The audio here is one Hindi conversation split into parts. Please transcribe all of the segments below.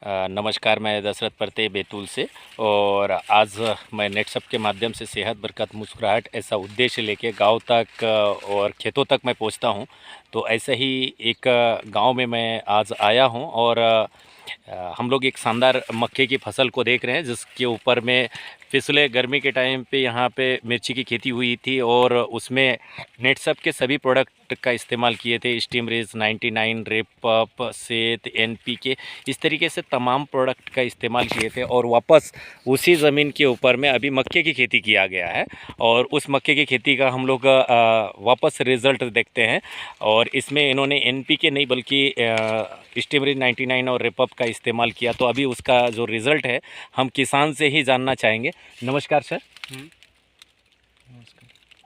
नमस्कार, मैं दशरथ परते बैतूल से। और आज मैं नेटसप के माध्यम से सेहत बरकत मुस्कुराहट ऐसा उद्देश्य लेके गांव तक और खेतों तक मैं पहुंचता हूं। तो ऐसे ही एक गांव में मैं आज आया हूं और हम लोग एक शानदार मक्के की फसल को देख रहे हैं, जिसके ऊपर में पिछले गर्मी के टाइम पे यहाँ पे मिर्ची की खेती हुई थी और उसमें नेटसप के सभी प्रोडक्ट का इस्तेमाल किए थे। स्टीमरेज 99, रेपअप, सेत, एनपीके, इस तरीके से तमाम प्रोडक्ट का इस्तेमाल किए थे और वापस उसी ज़मीन के ऊपर में अभी मक्के की खेती किया गया है। और उस मक्के की खेती का हम लोग वापस रिज़ल्ट देखते हैं। और इसमें इन्होंने एनपीके नहीं बल्कि स्टीमरेज 99 और रेपअप का इस्तेमाल किया। तो अभी उसका जो रिज़ल्ट है हम किसान से ही जानना चाहेंगे। नमस्कार सर।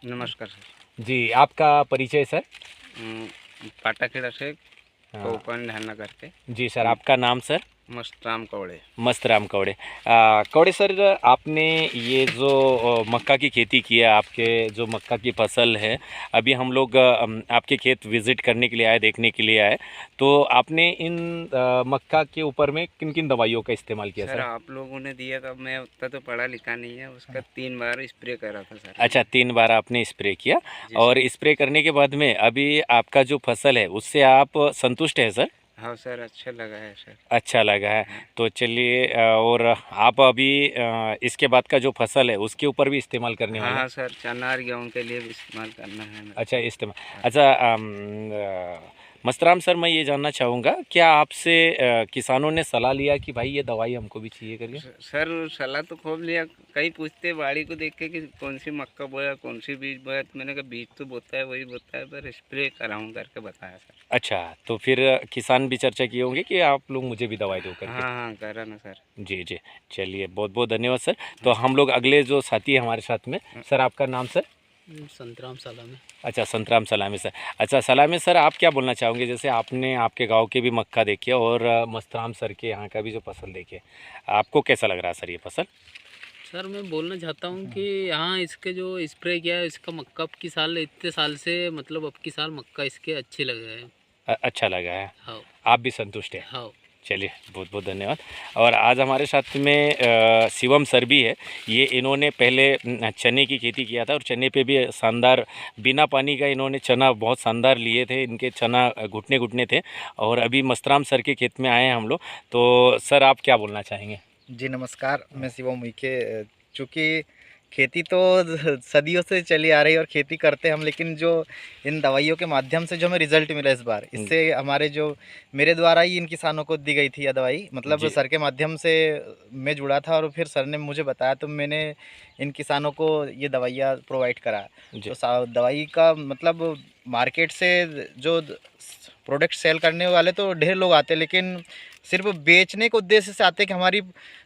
नमस्कार सर जी, आपका परिचय सर? पाटाखेड़ा से कोपन ढाना करके। जी सर, आपका नाम सर? मस्तराम कौड़े। मस्तराम कौड़े। कौड़े सर, आपने ये जो मक्का की खेती की है, आपके जो मक्का की फसल है, अभी हम लोग आपके खेत विज़िट करने के लिए आए, देखने के लिए आए। तो आपने इन मक्का के ऊपर में किन किन दवाइयों का इस्तेमाल किया सर? आप लोगों ने दिया था, मैं उतना तो पढ़ा लिखा नहीं है, उसका 3 बार स्प्रे करा था सर। अच्छा, 3 बार आपने स्प्रे किया। और स्प्रे करने के बाद में अभी आपका जो फसल है उससे आप संतुष्ट हैं सर? हाँ सर, अच्छा लगा है सर। अच्छा लगा है। तो चलिए, और आप अभी इसके बाद का जो फसल है उसके ऊपर भी इस्तेमाल करने वाले हैं? हाँ सर, चना और गेहूँ के लिए भी इस्तेमाल करना है। अच्छा, इस्तेमाल। अच्छा, मस्तराम सर, मैं ये जानना चाहूँगा, क्या आपसे किसानों ने सलाह लिया कि भाई ये दवाई हमको भी चाहिए करके? सर सलाह तो खूब लिया, कई पूछते बाड़ी को देख के कि कौन सी मक्का बोया, कौन सी बीज बोया। तो मैंने कहा बीज तो बोता है वही बोता है, पर स्प्रे कराऊँ करके बताया सर। अच्छा, तो फिर किसान भी चर्चा किए होंगे कि आप लोग मुझे भी दवाई दो करके? हाँ करा ना सर। जी जी, चलिए, बहुत बहुत धन्यवाद सर। तो हम लोग अगले जो साथी है हमारे साथ में, सर आपका नाम सर? संतराम सलामी। अच्छा, संतराम सलामी सर। अच्छा, सलामी सर, आप क्या बोलना चाहोगे? जैसे आपने आपके गांव के भी मक्का देखे और मस्तराम सर के यहाँ का भी जो फसल देखे, आपको कैसा लग रहा है सर ये फसल? सर मैं बोलना चाहता हूँ कि यहाँ इसके जो स्प्रे किया है इसका मक्का अब की साल इतने साल से मतलब अब की साल मक्का इसके अच्छे लग रहे हैं। अच्छा लगा है? हाँ। आप भी संतुष्ट हैं? हाँ। चलिए, बहुत बहुत धन्यवाद। और आज हमारे साथ में शिवम सर भी है। ये इन्होंने पहले चने की खेती किया था और चने पे भी शानदार, बिना पानी का इन्होंने चना बहुत शानदार लिए थे। इनके चना घुटने घुटने थे। और अभी मस्तराम सर के खेत में आए हैं हम लोग। तो सर, आप क्या बोलना चाहेंगे? जी नमस्कार, मैं शिवम उइके। चूँकि खेती तो सदियों से चली आ रही है और खेती करते हम, लेकिन जो इन दवाइयों के माध्यम से जो हमें रिज़ल्ट मिला इस बार, इससे हमारे जो मेरे द्वारा ही इन किसानों को दी गई थी यह दवाई, मतलब सर के माध्यम से मैं जुड़ा था और फिर सर ने मुझे बताया, तो मैंने इन किसानों को ये दवाइयाँ प्रोवाइड करा। तो दवाई का मतलब मार्केट से जो प्रोडक्ट सेल करने वाले तो ढेर लोग आते हैं, लेकिन सिर्फ बेचने के उद्देश्य से आते हैं कि हमारी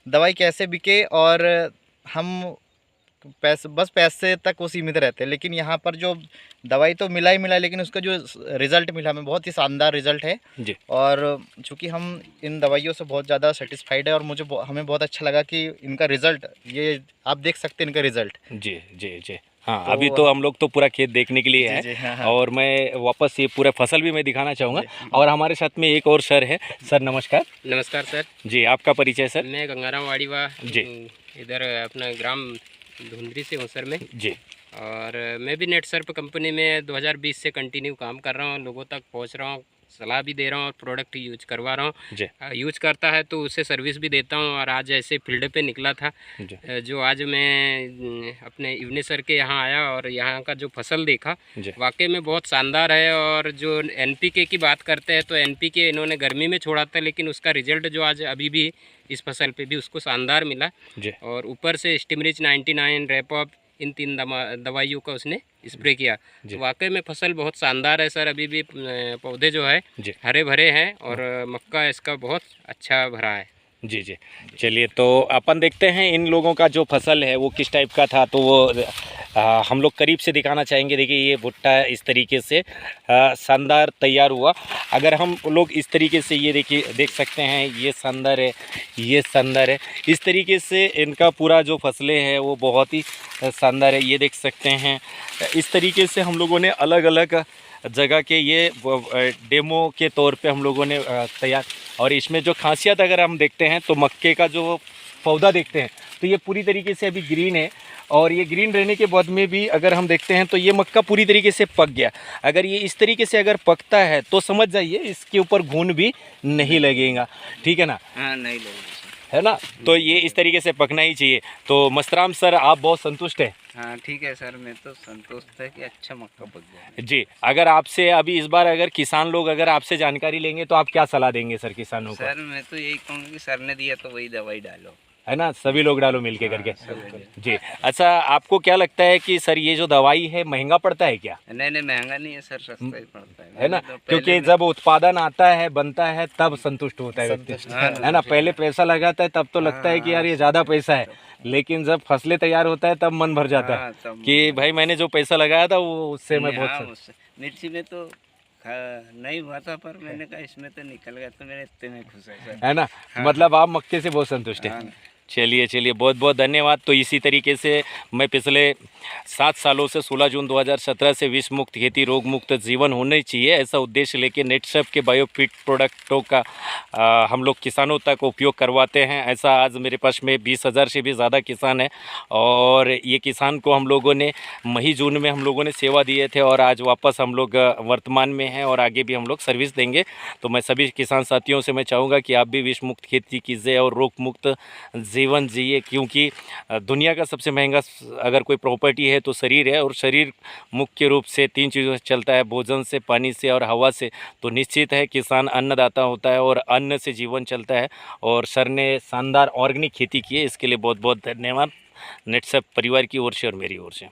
दवाई कैसे बिके, और हम पैसे तक वो सीमित रहते हैं। लेकिन यहाँ पर जो दवाई तो मिला ही मिला, लेकिन उसका जो रिज़ल्ट मिला हमें बहुत ही शानदार रिज़ल्ट है जी। और चूँकि हम इन दवाइयों से बहुत ज़्यादा सेटिस्फाइड है और हमें बहुत अच्छा लगा कि इनका रिज़ल्ट, ये आप देख सकते हैं इनका रिज़ल्ट। जी जी जी, हाँ। तो अभी तो हम लोग तो पूरा खेत देखने के लिए हैं। हाँ। और मैं वापस ये पूरा फसल भी मैं दिखाना चाहूँगा। और हमारे साथ में एक और सर है। सर नमस्कार। नमस्कार सर जी, आपका परिचय सर? मैं गंगाराम वाड़ीवा जी। इधर अपना ग्राम धुंधरी से हूँ सर मैं। जी। और मैं भी नेटसर्प कंपनी में 2020 से कंटिन्यू काम कर रहा हूँ, लोगों तक पहुँच रहा हूँ, सलाह भी दे रहा हूँ और प्रोडक्ट यूज करवा रहा हूँ। यूज करता है तो उसे सर्विस भी देता हूँ। और आज ऐसे फील्ड पे निकला था जो आज मैं अपने इवने सर के यहाँ आया और यहाँ का जो फसल देखा वाकई में बहुत शानदार है। और जो एनपीके की बात करते हैं तो एनपीके इन्होंने गर्मी में छोड़ा था, लेकिन उसका रिजल्ट जो आज अभी भी इस फसल पे भी उसको शानदार मिला। और ऊपर से स्टीमरेज 99, रेपअप, इन 3 दवाइयों का उसने स्प्रे किया। तो वाकई में फसल बहुत शानदार है सर। अभी भी पौधे जो है हरे भरे हैं और मक्का इसका बहुत अच्छा भरा है। जी जी, चलिए, तो अपन देखते हैं इन लोगों का जो फसल है वो किस टाइप का था। तो वो हम लोग करीब से दिखाना चाहेंगे। देखिए, ये भुट्टा इस तरीके से शानदार तैयार हुआ। अगर हम लोग इस तरीके से ये देखिए, देख सकते हैं, ये शानदार है, ये शानदार है। इस तरीके से इनका पूरा जो फसलें हैं वो बहुत ही शानदार है। ये देख सकते हैं, इस तरीके से हम लोगों ने अलग अलग जगह के ये डेमो के तौर पे हम लोगों ने तैयार। और इसमें जो खासियत अगर हम देखते हैं तो मक्के का जो पौधा देखते हैं तो ये पूरी तरीके से अभी ग्रीन है, और ये ग्रीन रहने के बाद में भी अगर हम देखते हैं तो ये मक्का पूरी तरीके से पक गया। अगर ये इस तरीके से अगर पकता है तो समझ जाइए इसके ऊपर घुन भी नहीं लगेगा, ठीक है ना? हाँ, नहीं लगेगा, है ना? तो ये इस तरीके से पकना ही चाहिए। तो मस्तराम सर, आप बहुत संतुष्ट हैं? हाँ ठीक है सर, मैं तो संतुष्ट है कि अच्छा मक्का पक गया। जी, अगर आपसे अभी इस बार अगर किसान लोग अगर आपसे जानकारी लेंगे तो आप क्या सलाह देंगे सर किसानों को? सर मैं तो यही कहूँगा कि सर ने दिया तो वही दवाई डालो, है ना? सभी लोग डालो मिलके करके। सब जी, अच्छा आपको क्या लगता है कि सर ये जो दवाई है महंगा पड़ता है क्या? नहीं महंगा नहीं है सर, सस्ता ही पड़ता है ना? मैंने तो क्योंकि पहले जब उत्पादन आता है, बनता है, तब संतुष्ट होता है व्यक्ति, हाँ, है ना? पहले पैसा लगाता है तब तो लगता है कि यार ये ज़्यादा पैसा है, लेकिन जब फसलें तैयार होता है तब मन भर जाता है हाँ, तब कि भाई मैंने जो पैसा लगाया था वो उससे मैं नहीं, बहुत हाँ, मिर्ची में तो नहीं हुआ था, पर मैंने कहा इसमें तो निकल गया, तो मेरे इतने में खुश है सर। है ना? मतलब आप मक्के से बहुत संतुष्ट हैं। हाँ। चलिए बहुत बहुत धन्यवाद। तो इसी तरीके से मैं पिछले 7 सालों से 16 जून 2017 से विष मुक्त खेती, रोग मुक्त जीवन होने चाहिए, ऐसा उद्देश्य लेके नेटसर्प के बायोफिट प्रोडक्टों का हम लोग किसानों तक उपयोग करवाते हैं। ऐसा आज मेरे पास में 20,000 से भी ज़्यादा किसान हैं, और ये किसान को हम लोगों ने मई जून में हम लोगों ने सेवा दिए थे, और आज वापस हम लोग वर्तमान में हैं और आगे भी हम लोग सर्विस देंगे। तो मैं सभी किसान साथियों से मैं चाहूँगा कि आप भी विष मुक्त खेती कीजिए और रोग मुक्त जीवन जिए, क्योंकि दुनिया का सबसे महंगा अगर कोई प्रॉपर्टी है तो शरीर है, और शरीर मुख्य रूप से 3 चीज़ों से चलता है, भोजन से, पानी से और हवा से। तो निश्चित है किसान अन्नदाता होता है और अन्न से जीवन चलता है। और सर ने शानदार ऑर्गेनिक खेती की है, इसके लिए बहुत बहुत धन्यवाद नेटसर्प परिवार की ओर से और मेरी ओर से।